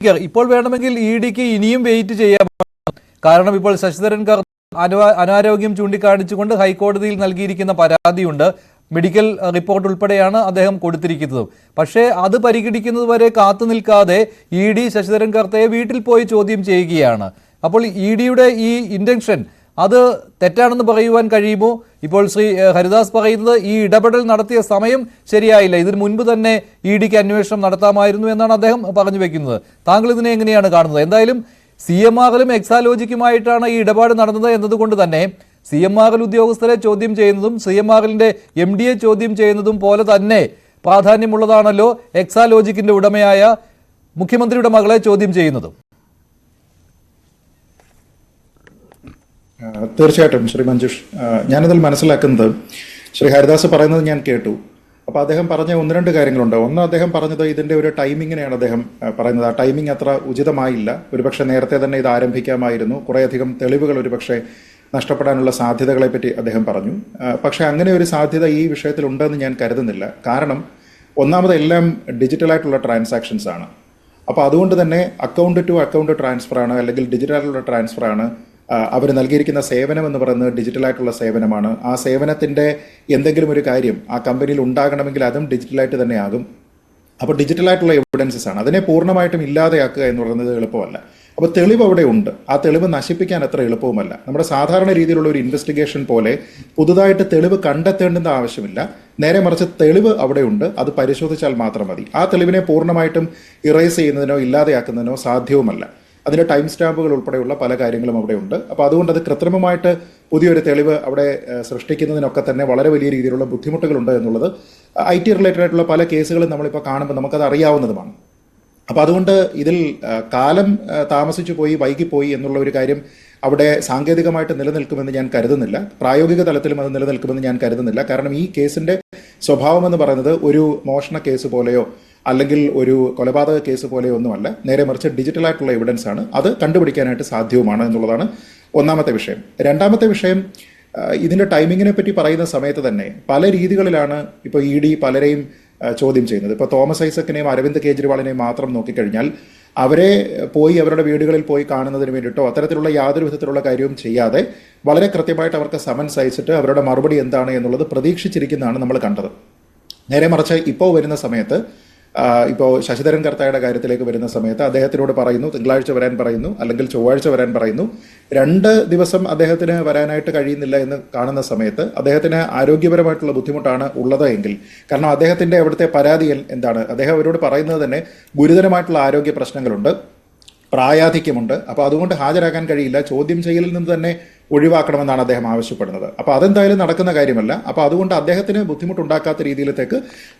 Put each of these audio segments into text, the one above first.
ഇപ്പോൾ വേണമെങ്കിൽ ഇ ഡിക്ക് ഇനിയും വെയിറ്റ് ചെയ്യാം. കാരണം ഇപ്പോൾ ശശിധരൻ അനാരോഗ്യം ചൂണ്ടിക്കാണിച്ചുകൊണ്ട് ഹൈക്കോടതിയിൽ നൽകിയിരിക്കുന്ന പരാതിയുണ്ട്. മെഡിക്കൽ റിപ്പോർട്ട് ഉൾപ്പെടെയാണ് അദ്ദേഹം കൊടുത്തിരിക്കുന്നത്. പക്ഷേ അത് പരിഗണിക്കുന്നത് വരെ കാത്തു നിൽക്കാതെ ഇ ഡി ശശിധരൻ കർത്തയെ വീട്ടിൽ പോയി ചോദ്യം ചെയ്യുകയാണ്. അപ്പോൾ ഇ ഡിയുടെ ഈ ഇന്റൻഷൻ അത് തെറ്റാണെന്ന് പറയുവാൻ കഴിയുമോ? ഇപ്പോൾ ശ്രീ ഹരിദാസ് പറയുന്നത് ഈ ഇടപെടൽ നടത്തിയ സമയം ശരിയായില്ല, ഇതിനു മുൻപ് തന്നെ ഇ ഡിക്ക് അന്വേഷണം നടത്താമായിരുന്നു എന്നാണ് അദ്ദേഹം പറഞ്ഞു വെക്കുന്നത്. താങ്കൾ ഇതിനെ എങ്ങനെയാണ് കാണുന്നത്? എന്തായാലും CMRലും എക്സാലോജിക്കുമായിട്ടാണ് ഈ ഇടപാട് നടന്നത് എന്നതുകൊണ്ട് തന്നെ CMRL ഉദ്യോഗസ്ഥരെ ചോദ്യം ചെയ്യുന്നതും CMRലിന്റെ MD ചോദ്യം ചെയ്യുന്നതും പോലെ തന്നെ പ്രാധാന്യമുള്ളതാണല്ലോ എക്സാലോജിക്കിന്റെ ഉടമയായ മുഖ്യമന്ത്രിയുടെ മകളെ ചോദ്യം ചെയ്യുന്നതും. തീർച്ചയായിട്ടും ശ്രീ മഞ്ജുഷ്, ഞാനതിൽ മനസ്സിലാക്കുന്നത് ശ്രീ ഹരിദാസ് പറയുന്നത് ഞാൻ കേട്ടു. അപ്പോൾ അദ്ദേഹം പറഞ്ഞ ഒന്ന് രണ്ട് കാര്യങ്ങളുണ്ട്. ഒന്ന്, അദ്ദേഹം പറഞ്ഞത് ഇതിൻ്റെ ഒരു ടൈമിങ്ങിനെയാണ് അദ്ദേഹം പറയുന്നത്. ആ ടൈമിംഗ് അത്ര ഉചിതമായില്ല. ഒരുപക്ഷെ നേരത്തെ തന്നെ ഇത് ആരംഭിക്കാമായിരുന്നു. കുറേയധികം തെളിവുകൾ ഒരുപക്ഷെ നഷ്ടപ്പെടാനുള്ള സാധ്യതകളെപ്പറ്റി അദ്ദേഹം പറഞ്ഞു. പക്ഷേ അങ്ങനെ ഒരു സാധ്യത ഈ വിഷയത്തിലുണ്ടെന്ന് ഞാൻ കരുതുന്നില്ല. കാരണം ഒന്നാമത് എല്ലാം ഡിജിറ്റലായിട്ടുള്ള ട്രാൻസാക്ഷൻസ് ആണ്. അപ്പോൾ അതുകൊണ്ട് തന്നെ അക്കൗണ്ട് ടു അക്കൗണ്ട് ട്രാൻസ്ഫറാണ്, അല്ലെങ്കിൽ ഡിജിറ്റലായിട്ടുള്ള ട്രാൻസ്ഫറാണ്. അവർ നൽകിയിരിക്കുന്ന സേവനം എന്ന് പറയുന്നത് ഡിജിറ്റലായിട്ടുള്ള സേവനമാണ്. ആ സേവനത്തിൻ്റെ എന്തെങ്കിലും ഒരു കാര്യം ആ കമ്പനിയിൽ ഉണ്ടാകണമെങ്കിൽ അതും ഡിജിറ്റലായിട്ട് തന്നെ ആകും. അപ്പോൾ ഡിജിറ്റലായിട്ടുള്ള എവിഡൻസസ് ആണ്. അതിനെ പൂർണ്ണമായിട്ടും ഇല്ലാതെയാക്കുക എന്ന് പറയുന്നത് എളുപ്പമല്ല. അപ്പോൾ തെളിവ് അവിടെ ഉണ്ട്. ആ തെളിവ് നശിപ്പിക്കാൻ അത്ര എളുപ്പവുമല്ല. നമ്മുടെ സാധാരണ രീതിയിലുള്ള ഒരു ഇൻവെസ്റ്റിഗേഷൻ പോലെ പുതുതായിട്ട് തെളിവ് കണ്ടെത്തേണ്ടുന്ന ആവശ്യമില്ല. നേരെ മറിച്ച് തെളിവ് അവിടെയുണ്ട്, അത് പരിശോധിച്ചാൽ മാത്രം മതി. ആ തെളിവിനെ പൂർണ്ണമായിട്ടും ഇറേസ് ചെയ്യുന്നതിനോ ഇല്ലാതെയാക്കുന്നതിനോ സാധ്യവുമല്ല. അതിൻ്റെ ടൈം സ്റ്റാമ്പുകൾ ഉൾപ്പെടെയുള്ള പല കാര്യങ്ങളും അവിടെ ഉണ്ട്. അപ്പോൾ അതുകൊണ്ട് അത് കൃത്രിമമായിട്ട് പുതിയൊരു തെളിവ് അവിടെ സൃഷ്ടിക്കുന്നതിനൊക്കെ തന്നെ വളരെ വലിയ രീതിയിലുള്ള ബുദ്ധിമുട്ടുകളുണ്ട് എന്നുള്ളത് IT റിലേറ്റഡ് ആയിട്ടുള്ള പല കേസുകളും നമ്മളിപ്പോൾ കാണുമ്പോൾ നമുക്കത് അറിയാവുന്നതുമാണ്. അപ്പോൾ അതുകൊണ്ട് ഇതിൽ കാലം താമസിച്ചു പോയി, വൈകിപ്പോയി എന്നുള്ള ഒരു കാര്യം അവിടെ സാങ്കേതികമായിട്ട് നിലനിൽക്കുമെന്ന് ഞാൻ കരുതുന്നില്ല. പ്രായോഗിക തലത്തിലും അത് നിലനിൽക്കുമെന്ന് ഞാൻ കരുതുന്നില്ല. കാരണം ഈ കേസിൻ്റെ സ്വഭാവം എന്ന് പറയുന്നത് ഒരു മോഷണ കേസ് പോലെയോ അല്ലെങ്കിൽ ഒരു കൊലപാതക കേസ് പോലെയോ ഒന്നുമല്ല. നേരെ മറിച്ച് ഡിജിറ്റലായിട്ടുള്ള എവിഡൻസ് ആണ്. അത് കണ്ടുപിടിക്കാനായിട്ട് സാധ്യവുമാണ് എന്നുള്ളതാണ് ഒന്നാമത്തെ വിഷയം. രണ്ടാമത്തെ വിഷയം, ഇതിൻ്റെ ടൈമിങ്ങിനെ പറ്റി പറയുന്ന സമയത്ത് തന്നെ പല രീതികളിലാണ് ഇപ്പോൾ ഇ ഡി പലരെയും ചോദ്യം ചെയ്യുന്നത്. ഇപ്പോൾ തോമസ് ഐസക്കിനെയും അരവിന്ദ് കെജ്രിവാളിനെയും മാത്രം നോക്കിക്കഴിഞ്ഞാൽ അവരെ പോയി അവരുടെ വീടുകളിൽ പോയി കാണുന്നതിന് വേണ്ടിയിട്ടോ അത്തരത്തിലുള്ള യാതൊരു വിധത്തിലുള്ള കാര്യവും ചെയ്യാതെ വളരെ കൃത്യമായിട്ട് അവർക്ക് സമൻസ് അയച്ചിട്ട് അവരുടെ മറുപടി എന്താണ് എന്നുള്ളത് പ്രതീക്ഷിച്ചിരിക്കുന്നതാണ് നമ്മൾ കണ്ടത്. നേരെ മറിച്ച് ഇപ്പോൾ വരുന്ന സമയത്ത്, ഇപ്പോൾ ശശിധരൻ കർത്തയുടെ കാര്യത്തിലേക്ക് വരുന്ന സമയത്ത് അദ്ദേഹത്തിനോട് പറയുന്നു തിങ്കളാഴ്ച വരാൻ പറയുന്നു, അല്ലെങ്കിൽ ചൊവ്വാഴ്ച വരാൻ പറയുന്നു. 2 ദിവസം അദ്ദേഹത്തിന് വരാനായിട്ട് കഴിയുന്നില്ല എന്ന് കാണുന്ന സമയത്ത് അദ്ദേഹത്തിന് ആരോഗ്യപരമായിട്ടുള്ള ബുദ്ധിമുട്ടാണ് ഉള്ളത് എങ്കിൽ, കാരണം അദ്ദേഹത്തിൻ്റെ അവിടുത്തെ പരാതി എന്താണ്, അദ്ദേഹം അവരോട് പറയുന്നത് തന്നെ ഗുരുതരമായിട്ടുള്ള ആരോഗ്യ പ്രശ്നങ്ങളുണ്ട്, പ്രായാധിക്യമുണ്ട്. അപ്പോൾ അതുകൊണ്ട് ഹാജരാക്കാൻ കഴിയില്ല, ചോദ്യം ചെയ്യലിൽ നിന്ന് തന്നെ ഒഴിവാക്കണമെന്നാണ് അദ്ദേഹം ആവശ്യപ്പെടുന്നത്. അപ്പോൾ അതെന്തായാലും നടക്കുന്ന കാര്യമല്ല. അപ്പോൾ അതുകൊണ്ട് അദ്ദേഹത്തിന് ബുദ്ധിമുട്ടുണ്ടാക്കാത്ത രീതിയിലേക്ക്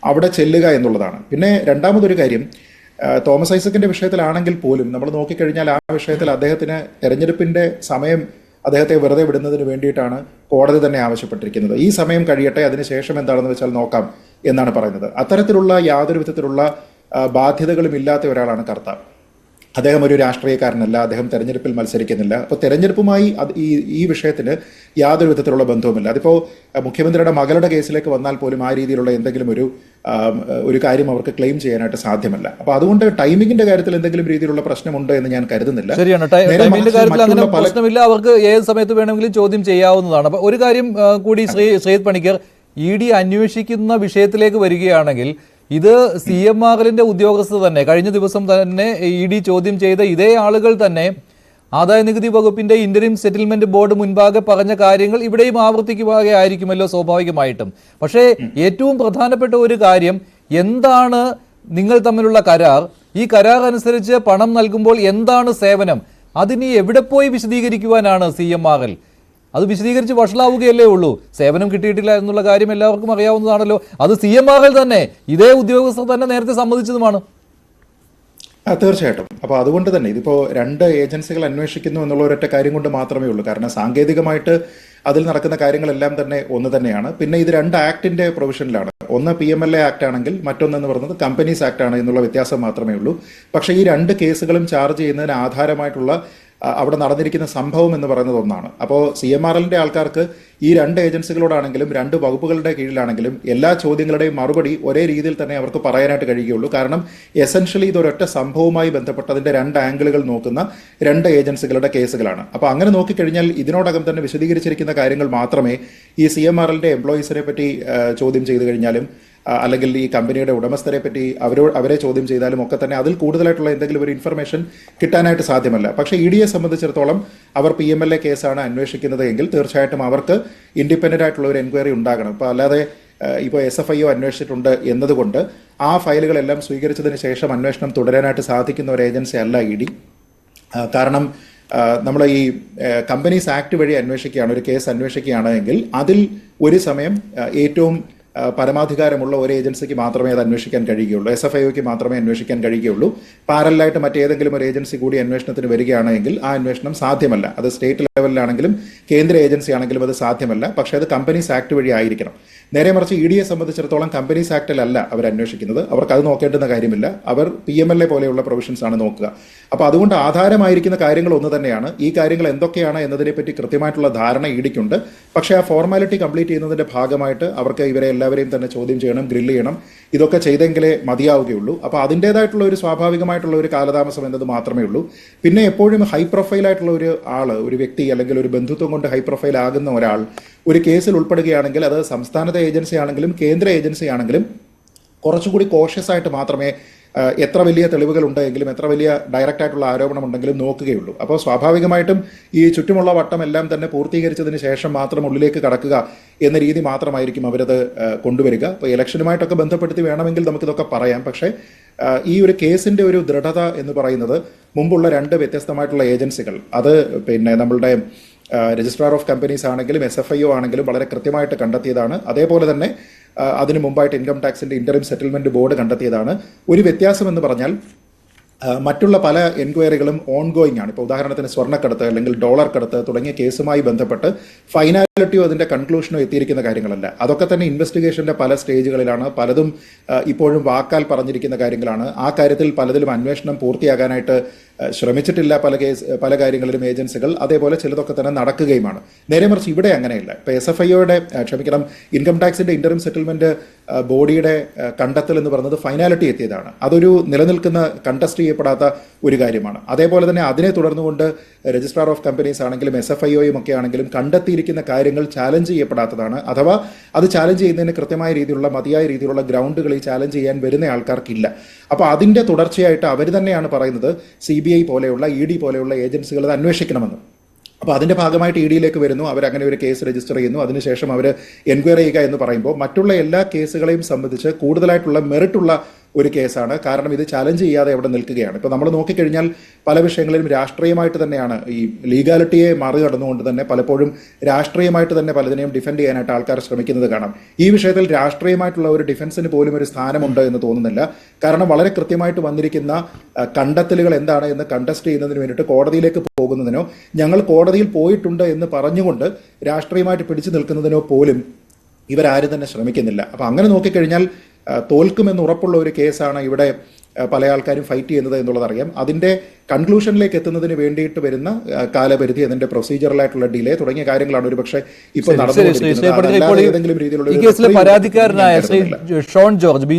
അവിടെ ചെല്ലുക എന്നുള്ളതാണ്. പിന്നെ രണ്ടാമതൊരു കാര്യം, തോമസ് ഐസക്കിൻ്റെ വിഷയത്തിലാണെങ്കിൽ പോലും നമ്മൾ നോക്കിക്കഴിഞ്ഞാൽ ആ വിഷയത്തിൽ അദ്ദേഹത്തിന് തെരഞ്ഞെടുപ്പിൻ്റെ സമയം അദ്ദേഹത്തെ വെറുതെ വിടുന്നതിന് വേണ്ടിയിട്ടാണ് കോടതി തന്നെ ആവശ്യപ്പെട്ടിരിക്കുന്നത്. ഈ സമയം കഴിയട്ടെ, അതിനുശേഷം എന്താണെന്ന് വെച്ചാൽ നോക്കാം എന്നാണ് പറയുന്നത്. അത്തരത്തിലുള്ള യാതൊരു വിധത്തിലുള്ള ബാധ്യതകളും ഇല്ലാത്ത ഒരാളാണ് കർത്ത. അദ്ദേഹം ഒരു രാഷ്ട്രീയക്കാരനല്ല, അദ്ദേഹം തെരഞ്ഞെടുപ്പിൽ മത്സരിക്കുന്നില്ല. അപ്പോൾ തെരഞ്ഞെടുപ്പുമായി ഈ വിഷയത്തിന് യാതൊരു വിധത്തിലുള്ള ബന്ധവുമില്ല. അതിപ്പോൾ മുഖ്യമന്ത്രിയുടെ മകളുടെ കേസിലേക്ക് വന്നാൽ പോലും ആ രീതിയിലുള്ള എന്തെങ്കിലും ഒരു കാര്യം അവർക്ക് ക്ലെയിം ചെയ്യാനായിട്ട് സാധ്യമല്ല. അപ്പോൾ അതുകൊണ്ട് ടൈമിങ്ങിന്റെ കാര്യത്തിൽ എന്തെങ്കിലും രീതിയിലുള്ള പ്രശ്നമുണ്ട് എന്ന് ഞാൻ കരുതുന്നില്ല. ശരിയാണ്, ടൈമിങ്ങിന്റെ കാര്യത്തിൽ അങ്ങനെ പ്രശ്നമില്ല. അവർക്ക് ഏത് സമയത്ത് വേണമെങ്കിലും ചോദ്യം ചെയ്യാവുന്നതാണ്. അപ്പോൾ ഒരു കാര്യം കൂടി ശ്രീജിത്ത് പണിക്കർ, ഇ ഡി അന്വേഷിക്കുന്ന വിഷയത്തിലേക്ക് വരികയാണെങ്കിൽ ഇത് CMRലിന്റെ ഉദ്യോഗസ്ഥർ തന്നെ കഴിഞ്ഞ ദിവസം തന്നെ ഇ ഡി ചോദ്യം ചെയ്ത ഇതേ ആളുകൾ തന്നെ ആദായ നികുതി വകുപ്പിന്റെ ഇന്ററിം സെറ്റിൽമെന്റ് ബോർഡ് മുൻപാകെ പറഞ്ഞ കാര്യങ്ങൾ ഇവിടെയും ആവർത്തിക്കുകയായിരിക്കുമല്ലോ സ്വാഭാവികമായിട്ടും. പക്ഷേ ഏറ്റവും പ്രധാനപ്പെട്ട ഒരു കാര്യം, എന്താണ് നിങ്ങൾ തമ്മിലുള്ള കരാർ, ഈ കരാർ അനുസരിച്ച് പണം നൽകുമ്പോൾ എന്താണ് സേവനം, അതിനി എവിടെ പോയി വിശദീകരിക്കുവാനാണ് CMRL? അത് വിശദീകരിച്ച് വഷളാവുകയല്ലേ ഉള്ളൂ. സേവനം കിട്ടിയിട്ടില്ല എന്നുള്ള കാര്യം എല്ലാവർക്കും അറിയാവുന്നതാണല്ലോ. അത് CMRL തന്നെ, ഇതേ ഉദ്യോഗസ്ഥർ തന്നെ നേരത്തെ സമ്മതിച്ചതുമാണ്. തീർച്ചയായിട്ടും. അപ്പോൾ അതുകൊണ്ട് തന്നെ ഇതിപ്പോൾ 2 ഏജൻസികൾ അന്വേഷിക്കുന്നു എന്നുള്ള ഒരൊറ്റ കാര്യം കൊണ്ട് മാത്രമേ ഉള്ളൂ. കാരണം സാങ്കേതികമായിട്ട് അതിൽ നടക്കുന്ന കാര്യങ്ങളെല്ലാം തന്നെ ഒന്ന് തന്നെയാണ്. പിന്നെ ഇത് 2 ആക്ടിന്റെ പ്രൊവിഷനിലാണ്. ഒന്ന് PMLA ആക്ട് ആണെങ്കിൽ മറ്റൊന്നെന്ന് പറയുന്നത് കമ്പനീസ് ആക്ട് ആണ് എന്നുള്ള വ്യത്യാസം മാത്രമേ ഉള്ളൂ. പക്ഷേ ഈ 2 കേസുകളും ചാർജ് ചെയ്യുന്നതിന് ആധാരമായിട്ടുള്ള അവിടെ നടന്നിരിക്കുന്ന സംഭവം എന്ന് പറയുന്നത് ഒന്നാണ്. അപ്പോൾ CMRLന്റെ ആൾക്കാർക്ക് ഈ രണ്ട് ഏജൻസികളോടാണെങ്കിലും രണ്ട് വകുപ്പുകളുടെ കീഴിലാണെങ്കിലും എല്ലാ ചോദ്യങ്ങളുടെയും മറുപടി ഒരേ രീതിയിൽ തന്നെ അവർക്ക് പറയാനായിട്ട് കഴിയുകയുള്ളൂ. കാരണം എസെൻഷ്യലി ഇതൊരൊറ്റ സംഭവവുമായി ബന്ധപ്പെട്ടതിൻ്റെ രണ്ട് ആംഗിളുകൾ നോക്കുന്ന രണ്ട് ഏജൻസികളുടെ കേസുകളാണ്. അപ്പോൾ അങ്ങനെ നോക്കിക്കഴിഞ്ഞാൽ ഇതിനോടകം തന്നെ വിശദീകരിച്ചിരിക്കുന്ന കാര്യങ്ങൾ മാത്രമേ ഈ CMRLന്റെ എംപ്ലോയീസിനെ പറ്റി ചോദ്യം ചെയ്തു കഴിഞ്ഞാലും അല്ലെങ്കിൽ ഈ കമ്പനിയുടെ ഉടമസ്ഥരെ പറ്റി അവരെ ചോദ്യം ചെയ്താലും ഒക്കെ തന്നെ അതിൽ കൂടുതലായിട്ടുള്ള എന്തെങ്കിലും ഒരു ഇൻഫർമേഷൻ കിട്ടാനായിട്ട് സാധ്യമല്ല. പക്ഷേ EDയെ സംബന്ധിച്ചിടത്തോളം അവർ PMLA കേസാണ് അന്വേഷിക്കുന്നത് എങ്കിൽ തീർച്ചയായിട്ടും അവർക്ക് ഇൻഡിപെൻഡൻ്റ് ആയിട്ടുള്ള ഒരു എൻക്വയറി ഉണ്ടാകണം. ഇപ്പോൾ അല്ലാതെ ഇപ്പോൾ SFIO അന്വേഷിച്ചിട്ടുണ്ട് എന്നതുകൊണ്ട് ആ ഫയലുകളെല്ലാം സ്വീകരിച്ചതിന് ശേഷം അന്വേഷണം തുടരാനായിട്ട് സാധിക്കുന്ന ഒരു ഏജൻസി അല്ല ED. കാരണം നമ്മൾ ഈ കമ്പനീസ് ആക്ട് വഴി അന്വേഷിക്കുകയാണ്, ഒരു കേസ് അന്വേഷിക്കുകയാണ് എങ്കിൽ അതിൽ ഒരു സമയം ഏറ്റവും പരമാധികാരമുള്ള ഒരു ഏജൻസിക്ക് മാത്രമേ അത് അന്വേഷിക്കാൻ കഴിയുകയുള്ളൂ. SFIOയ്ക്ക് മാത്രമേ അന്വേഷിക്കാൻ കഴിയുകയുള്ളൂ. പാരലായിട്ട് മറ്റേതെങ്കിലും ഒരു ഏജൻസി കൂടി അന്വേഷണത്തിന് വരികയാണെങ്കിൽ ആ അന്വേഷണം സാധ്യമല്ല. അത് സ്റ്റേറ്റ് ലെവലിലാണെങ്കിലും കേന്ദ്ര ഏജൻസി ആണെങ്കിലും അത് സാധ്യമല്ല. പക്ഷേ അത് കമ്പനീസ് ആക്ട് വഴി ആയിരിക്കണം. നേരെ മറിച്ച് EDയെ സംബന്ധിച്ചിടത്തോളം കമ്പനീസ് ആക്ടിലല്ല അവർ അന്വേഷിക്കുന്നത്. അവർക്ക് അത് നോക്കേണ്ടുന്ന കാര്യമില്ല. അവർ PMLA പോലെയുള്ള പ്രൊവിഷൻസ് ആണ് നോക്കുക. അപ്പോൾ അതുകൊണ്ട് ആധാരമായിരിക്കുന്ന കാര്യങ്ങൾ ഒന്ന് തന്നെയാണ്. ഈ കാര്യങ്ങൾ എന്തൊക്കെയാണ് എന്നതിനെപ്പറ്റി കൃത്യമായിട്ടുള്ള ധാരണ EDക്കുണ്ട്. പക്ഷേ ആ ഫോർമാലിറ്റി കംപ്ലീറ്റ് ചെയ്യുന്നതിൻ്റെ ഭാഗമായിട്ട് അവർക്ക് ഇവരെ എല്ലാവരെയും തന്നെ ചോദ്യം ചെയ്യണം, ഗ്രില്ല് ചെയ്യണം. ഇതൊക്കെ ചെയ്തെങ്കിലേ മതിയാവുകയുള്ളൂ. അപ്പോൾ അതിൻ്റേതായിട്ടുള്ള ഒരു സ്വാഭാവികമായിട്ടുള്ള ഒരു കാലതാമസം എന്നത് മാത്രമേ ഉള്ളൂ. പിന്നെ എപ്പോഴും ഹൈ പ്രൊഫൈലായിട്ടുള്ള ഒരു ഒരു വ്യക്തി അല്ലെങ്കിൽ ഒരു ബന്ധുത്വം കൊണ്ട് ഹൈ പ്രൊഫൈൽ ആകുന്ന ഒരാൾ ഒരു കേസിൽ ഉൾപ്പെടുകയാണെങ്കിൽ അത് സംസ്ഥാനത്തെ ഏജൻസി ആണെങ്കിലും കേന്ദ്ര ഏജൻസി ആണെങ്കിലും കുറച്ചുകൂടി കോഷ്യസ് ആയിട്ട് മാത്രമേ എത്ര വലിയ തെളിവുകൾ ഉണ്ടെങ്കിലും എത്ര വലിയ ഡയറക്റ്റ് ആയിട്ടുള്ള ആരോപണം ഉണ്ടെങ്കിലും നോക്കുകയുള്ളൂ. അപ്പോൾ സ്വാഭാവികമായിട്ടും ഈ ചുറ്റുമുള്ള വട്ടം എല്ലാം തന്നെ പൂർത്തീകരിച്ചതിന് ശേഷം മാത്രം ഉള്ളിലേക്ക് കടക്കുക എന്ന രീതി മാത്രമായിരിക്കും അവരത് കൊണ്ടുവരിക. അപ്പോൾ ഇലക്ഷനുമായിട്ടൊക്കെ ബന്ധപ്പെടുത്തി വേണമെങ്കിൽ നമുക്കിതൊക്കെ പറയാം. പക്ഷേ ഈ ഒരു കേസിൻ്റെ ഒരു ദൃഢത എന്ന് പറയുന്നത് മുമ്പുള്ള രണ്ട് വ്യത്യസ്തമായിട്ടുള്ള ഏജൻസികൾ, അത് പിന്നെ നമ്മളുടെ രജിസ്ട്രാർ ഓഫ് കമ്പനീസ് ആണെങ്കിലും SFIO ആണെങ്കിലും വളരെ കൃത്യമായിട്ട് കണ്ടെത്തിയതാണ്. അതേപോലെ തന്നെ അതിന് മുമ്പായിട്ട് ഇൻകം ടാക്സിൻ്റെ ഇൻ്ററിം സെറ്റിൽമെൻറ്റ് ബോർഡ് കണ്ടെത്തിയതാണ്. ഒരു വ്യത്യാസം എന്ന് പറഞ്ഞാൽ മറ്റുള്ള പല എൻക്വയറികളും ഓൺഗോയിങ് ആണ്. ഇപ്പോൾ ഉദാഹരണത്തിന് സ്വർണ്ണക്കടത്ത് അല്ലെങ്കിൽ ഡോളർ കടത്ത് തുടങ്ങിയ കേസുമായി ബന്ധപ്പെട്ട് ഫൈനാലിറ്റിയോ അതിൻ്റെ കൺക്ലൂഷനോ എത്തിയിരിക്കുന്ന കാര്യങ്ങളല്ല. അതൊക്കെ തന്നെ ഇൻവെസ്റ്റിഗേഷൻ്റെ പല സ്റ്റേജുകളിലാണ്. പലതും ഇപ്പോഴും വാക്കാൽ പറഞ്ഞിരിക്കുന്ന കാര്യങ്ങളാണ്. ആ കാര്യത്തിൽ പലതിലും അന്വേഷണം പൂർത്തിയാകാനായിട്ട് ശ്രമിച്ചിട്ടില്ല പല കാര്യങ്ങളിലും ഏജൻസികൾ. അതേപോലെ ചിലതൊക്കെ തന്നെ നടക്കുകയുമാണ്. നേരെ മറിച്ച് ഇവിടെ അങ്ങനെയല്ല. ഇപ്പോൾ SFIOയുടെ ഇൻകം ടാക്സിൻ്റെ ഇൻ്ററിം സെറ്റിൽമെൻറ്റ് ബോഡിയുടെ കണ്ടെത്തൽ എന്ന് പറയുന്നത് ഫൈനാലിറ്റി എത്തിയതാണ്. അതൊരു നിലനിൽക്കുന്ന കണ്ടസ്റ്റ് ചെയ്യപ്പെടാത്ത ഒരു കാര്യമാണ്. അതേപോലെ തന്നെ അതിനെ തുടർന്നുകൊണ്ട് രജിസ്ട്രാർ ഓഫ് കമ്പനീസ് ആണെങ്കിലും SFIOയും ഒക്കെ ആണെങ്കിലും കണ്ടെത്തിയിരിക്കുന്ന കാര്യങ്ങൾ ചാലഞ്ച് ചെയ്യപ്പെടാത്തതാണ്. അഥവാ അത് ചാലഞ്ച് ചെയ്യുന്നതിന് കൃത്യമായ രീതിയിലുള്ള മതിയായ രീതിയിലുള്ള ഗ്രൗണ്ടുകൾ ഈ ചാലഞ്ച് ചെയ്യാൻ വരുന്ന ആൾക്കാർക്കില്ല. അപ്പോൾ അതിൻ്റെ തുടർച്ചയായിട്ട് അവർ തന്നെയാണ് പറയുന്നത് CBI പോലെയുള്ള ED പോലെയുള്ള ഏജൻസികൾ അത് അന്വേഷിക്കണമെന്ന്. അപ്പോൾ അതിൻ്റെ ഭാഗമായിട്ട് EDയിലേക്ക് വരുന്നു, അവരങ്ങനെ ഒരു കേസ് രജിസ്റ്റർ ചെയ്യുന്നു, അതിനുശേഷം അവർ എൻക്വയറി ചെയ്യുക എന്ന് പറയുമ്പോൾ മറ്റുള്ള എല്ലാ കേസുകളെയും സംബന്ധിച്ച് കൂടുതലായിട്ടുള്ള മെറിറ്റുള്ള ഒരു കേസാണ്. കാരണം ഇത് ചാലഞ്ച് ചെയ്യാതെ അവിടെ നിൽക്കുകയാണ്. ഇപ്പോൾ നമ്മൾ നോക്കിക്കഴിഞ്ഞാൽ പല വിഷയങ്ങളിലും രാഷ്ട്രീയമായിട്ട് തന്നെയാണ് ഈ ലീഗാലിറ്റിയെ മറികടന്നുകൊണ്ട് തന്നെ പലപ്പോഴും രാഷ്ട്രീയമായിട്ട് തന്നെ പലതിനെയും ഡിഫെൻഡ് ചെയ്യാനായിട്ട് ആൾക്കാർ ശ്രമിക്കുന്നത് കാണാം. ഈ വിഷയത്തിൽ രാഷ്ട്രീയമായിട്ടുള്ള ഒരു ഡിഫൻസിന് പോലും ഒരു സ്ഥാനമുണ്ട് എന്ന് തോന്നുന്നില്ല. കാരണം വളരെ കൃത്യമായിട്ട് വന്നിരിക്കുന്ന കണ്ടെത്തലുകൾ എന്താണ് എന്ന് കണ്ടസ്റ്റ് ചെയ്യുന്നതിന് വേണ്ടിയിട്ട് കോടതിയിലേക്ക് പോകുന്നതിനോ ഞങ്ങൾ കോടതിയിൽ പോയിട്ടുണ്ട് എന്ന് പറഞ്ഞുകൊണ്ട് രാഷ്ട്രീയമായിട്ട് പിടിച്ചു നിൽക്കുന്നതിനോ പോലും ഇവരാരും തന്നെ ശ്രമിക്കുന്നില്ല. അപ്പോൾ അങ്ങനെ നോക്കിക്കഴിഞ്ഞാൽ തോൽക്കുമെന്ന് ഉറപ്പുള്ള ഒരു കേസാണ് ഇവിടെ പല ആൾക്കാരും ഫൈറ്റ് ചെയ്യുന്നത് എന്നുള്ളതറിയാം. അതിൻ്റെ കൺക്ലൂഷനിലേക്ക് എത്തുന്നതിന് വേണ്ടിയിട്ട് വരുന്ന കാലപരിധി, അതിൻ്റെ പ്രൊസീജിയറലായിട്ടുള്ള ഡിലേ തുടങ്ങിയ കാര്യങ്ങളാണ് ഒരു പക്ഷേ ഇപ്പോൾ നടന്നുകൊണ്ടിരിക്കുന്നത്. ഈ കേസിലെ പരാതിക്കാരനായ ശ്രീ ഷോൺ ജോർജ്